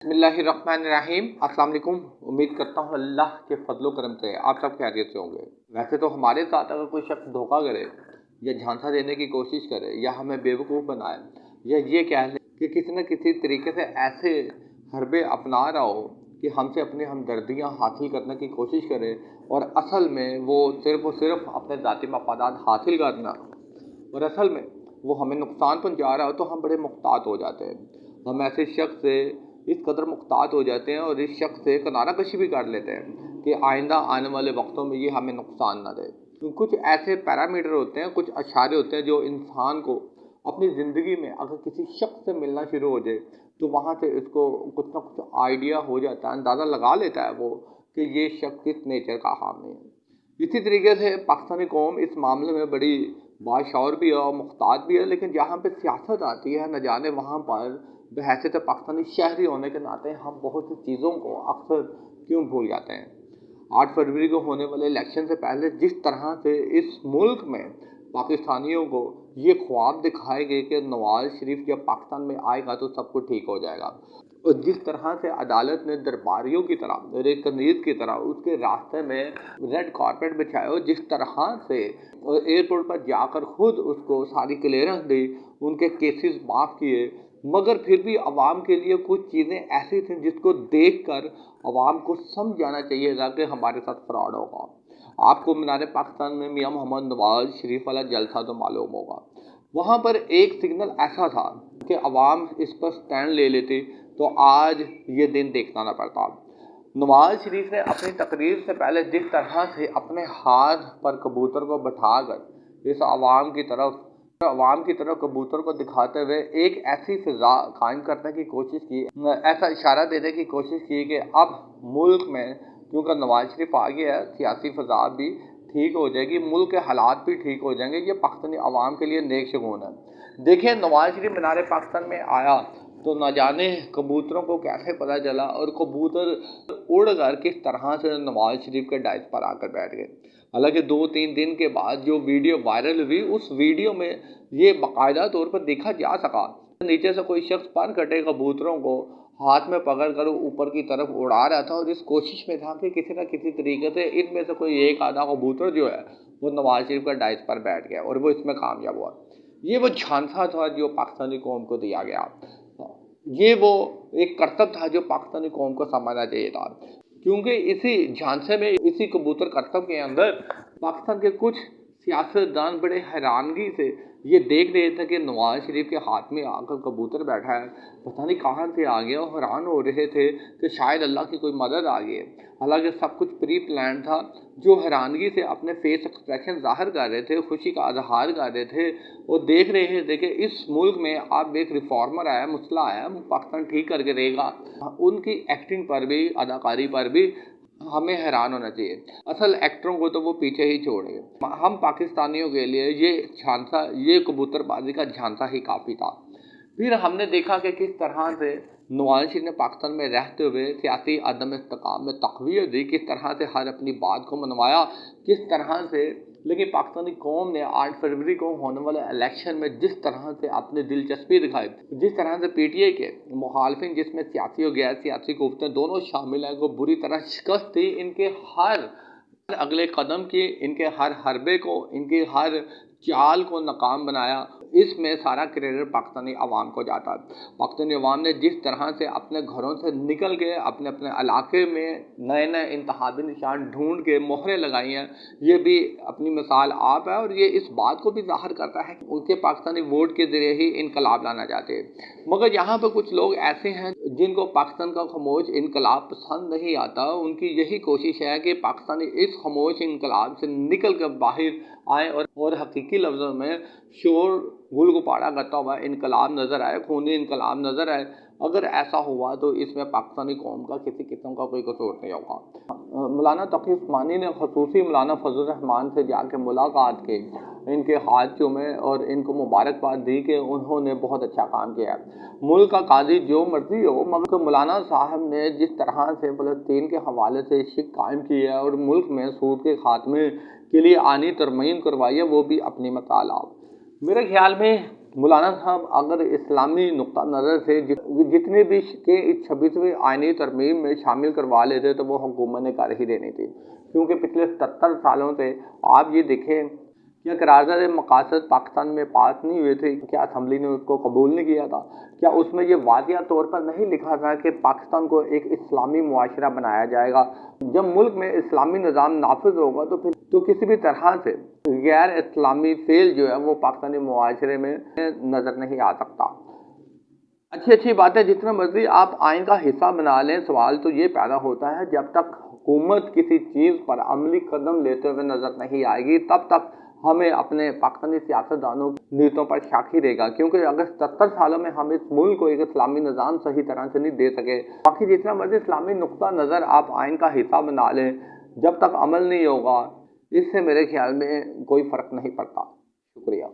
बिस्मिल्लाहिर्रहमानिर्रहीम। अस्सलाम वालेकुम। उम्मीद करता हूँ अल्लाह के फजलो करम से आप सब खैरियत से होंगे। वैसे तो हमारे साथ अगर कोई शख्स धोखा करे या झांसा देने की कोशिश करे या हमें बेवकूफ़ बनाए या ये कह ले कि किसी न किसी तरीके से ऐसे हरबे अपना रहा हो कि हमसे अपनी हमदर्दियाँ हासिल करने की कोशिश करे और असल में वो सिर्फ़ और सिर्फ अपने ज़ाती मफादात हासिल करना और असल में वो हमें नुकसान पहुँचा रहा हो, तो हम बड़े मुहतात हो जाते हैं। हम ऐसे शख्स से इस कदर मुहतात हो जाते हैं और इस शख्स से किनारा कशी भी कर लेते हैं कि आइंदा आने वाले वक्तों में ये हमें नुकसान ना दे। तो कुछ ऐसे पैरामीटर होते हैं, कुछ अशारे होते हैं जो इंसान को अपनी ज़िंदगी में अगर किसी शख्स से मिलना शुरू हो जाए तो वहाँ से इसको कुछ ना कुछ आइडिया हो जाता है, अंदाज़ा लगा लेता है वो कि ये शख्स किस नेचर का हामी है। इसी तरीके से पाकिस्तानी कौम इस मामले में बड़ी बाशऊर भी है और मुख्तात भी है, लेकिन जहाँ पे सियासत आती है न जाने वहाँ पर बहैसियत पाकिस्तानी शहरी होने के नाते हम बहुत सी चीज़ों को अक्सर क्यों भूल जाते हैं। 8 फरवरी को होने वाले इलेक्शन से पहले जिस तरह से इस मुल्क में पाकिस्तानियों को ये ख्वाब दिखाए गए कि नवाज शरीफ जब पाकिस्तान में आएगा तो सब कुछ ठीक हो जाएगा, और जिस तरह से अदालत ने दरबारियों की तरह और एक कनीज की तरह उसके रास्ते में रेड कारपेट बिछाया हो, जिस तरह से एयरपोर्ट पर जाकर खुद उसको सारी क्लियरेंस दी, उनके केसेस माफ़ किए, मगर फिर भी अवाम के लिए कुछ चीज़ें ऐसी थीं जिसको देखकर अवाम को समझ जाना चाहिए था कि हमारे साथ फ्रॉड होगा। आपको मीनार पाकिस्तान में मियां मोहम्मद नवाज शरीफ वाला जलसा तो मालूम होगा। वहाँ पर एक सिग्नल ऐसा था कि अवाम इस पर स्टैंड ले लेती तो आज ये दिन देखना ना पड़ता। नवाज शरीफ ने अपनी तकरीर से पहले जिस तरह से अपने हाथ पर कबूतर को बैठाकर इस अवाम की तरफ कबूतर को दिखाते हुए एक ऐसी फिजा कायम करने की कोशिश की, ऐसा इशारा देने की कोशिश की कि अब मुल्क में क्योंकि नवाज शरीफ आ गया है, सियासी फिजा भी ठीक हो जाएगी, मुल्क के हालात भी ठीक हो जाएंगे। ये पाकिस्तानी अवाम के लिए नेक शगुन है। देखिए, नवाज शरीफ मीनार पाकिस्तान में आया तो न जाने कबूतरों को कैसे पता चला और कबूतर उड़ कर किस तरह से नवाज शरीफ के डाइस पर आकर बैठ गए। हालांकि 2-3 दिन के बाद जो वीडियो वायरल हुई, उस वीडियो में ये बाकायदा तौर पर देखा जा सका नीचे से कोई शख्स पर कटे कबूतरों को हाथ में पकड़ कर ऊपर की तरफ उड़ा रहा था और इस कोशिश में था कि किसी न किसी तरीके से इनमें से कोई एक आधा कबूतर जो है वो नवाज शरीफ का डाइस पर बैठ गया और वो इसमें कामयाब हुआ। ये वो झांसा था जो पाकिस्तानी कौम को दिया गया, ये वो एक करतब था जो पाकिस्तानी कौम को समझना चाहिए था, क्योंकि इसी झांसे में, इसी कबूतर करतब के अंदर पाकिस्तान के कुछ सियासतदान बड़े हैरानगी से ये देख रहे थे कि नवाज शरीफ के हाथ में आकर कबूतर बैठा है, पता नहीं कहाँ से आ गया, और हैरान हो रहे थे कि शायद अल्लाह की कोई मदद आ गई है। हालांकि सब कुछ प्री प्लान था। जो हैरानगी से अपने फेस एक्सप्रेशन जाहिर कर रहे थे, खुशी का इजहार कर रहे थे और देख रहे थे कि इस मुल्क में अब एक रिफॉर्मर आया, मुसला आया, पाकिस्तान ठीक करके देगा, उनकी एक्टिंग पर भी, अदाकारी पर भी हमें हैरान होना चाहिए। असल एक्टरों को तो वो पीछे ही छोड़ गए। हम पाकिस्तानियों के लिए ये कबूतरबाजी का झांसा ही काफ़ी था। फिर हमने देखा कि किस तरह से नवाज शरीफ ने पाकिस्तान में रहते हुए सियासी अदम इस्तेकाम में तक़वियत दी, किस तरह से हर अपनी बात को मनवाया, किस तरह से, लेकिन पाकिस्तानी कौम ने 8 फरवरी को होने वाले इलेक्शन में जिस तरह से अपनी दिलचस्पी दिखाई, जिस तरह से पीटीआई के मुखालफिन, जिसमें सियासी और गैर सियासी कुव्वतें दोनों शामिल हैं, को बुरी तरह शिकस्त दी। इनके हर अगले कदम की, इनके हर हरबे को, इनकी हर चाल को नाकाम बनाया। इसमें सारा क्रेडिट पाकिस्तानी अवाम को जाता है। पाकिस्तानी अवाम ने जिस तरह से अपने घरों से निकल के अपने अपने इलाके में नए नए इंतखाबी निशान ढूंढ के मोहरें लगाई हैं, ये भी अपनी मिसाल आप है, और ये इस बात को भी जाहिर करता है कि उनके पाकिस्तानी वोट के ज़रिए ही इनकलाब लाना चाहते हैं। मगर यहाँ पर कुछ लोग ऐसे हैं जिनको पाकिस्तान का खामोश इनकलाब पसंद नहीं आता। उनकी यही कोशिश है कि पाकिस्तानी इस खामोश इनकलाब से निकल कर बाहर आए और हकीकी लफ्ज़ों में शोर गुलगुपाड़ा करता हुआ इनकलाब नज़र आए, खूनी इनकलाब नज़र आए। अगर ऐसा हुआ तो इसमें पाकिस्तानी कौम का किसी किस्म का कोई कसूर नहीं होगा। मौलाना तकी उस्मानी ने खसूसी मौलाना फजल रहमान से जाके मुलाकात की, इनके हाथ चूमे और इनको मुबारकबाद दी कि उन्होंने बहुत अच्छा काम किया। मुल्क का काजी जो मर्जी हो, मगर मौलाना साहब ने जिस तरह से फ़लस्तीन के हवाले से शिक कायम किया है और मुल्क में सूद के खात्मे के लिए आनी तरमीम करवाई है, वो भी अपनी मिसाल आप। मेरे ख्याल में मौलाना साहब अगर इस्लामी नुक्ता नज़र से जितने भी के इस 26वीं आईनी तरमीम में शामिल करवा लेते तो वो हुकूमत ने कर ही देनी थी, क्योंकि पिछले 77 सालों से आप ये देखें क्या करारदाद मकासद पाकिस्तान में पास नहीं हुए थे, क्या असम्बली ने उसको कबूल नहीं किया था, क्या उसमें ये वादिया तौर पर नहीं लिखा था कि पाकिस्तान को एक इस्लामी मुआशरा बनाया जाएगा। जब मुल्क में इस्लामी निज़ाम नाफिज होगा तो फिर तो किसी भी तरह से गैर इस्लामी फेल जो है वो पाकिस्तानी मुआशरे में नज़र नहीं आ सकता। अच्छी अच्छी बातें जितना मर्जी आप आइन का हिस्सा बना लें, सवाल तो ये पैदा होता है जब तक हुकूमत किसी चीज़ पर अमली कदम लेते हुए नज़र नहीं आएगी तब तक हमें अपने पाकिस्तानी सियासतदानों की नीतियों पर शक ही रहेगा, क्योंकि अगर 70 सालों में हम इस मुल्क को एक इस्लामी निज़ाम सही तरह से नहीं दे सके, बाकी जितना मर्जी इस्लामी नुक्ता नज़र आप आइन का हिस्सा बना लें, जब तक अमल नहीं होगा इससे मेरे ख्याल में कोई फ़र्क नहीं पड़ता। शुक्रिया।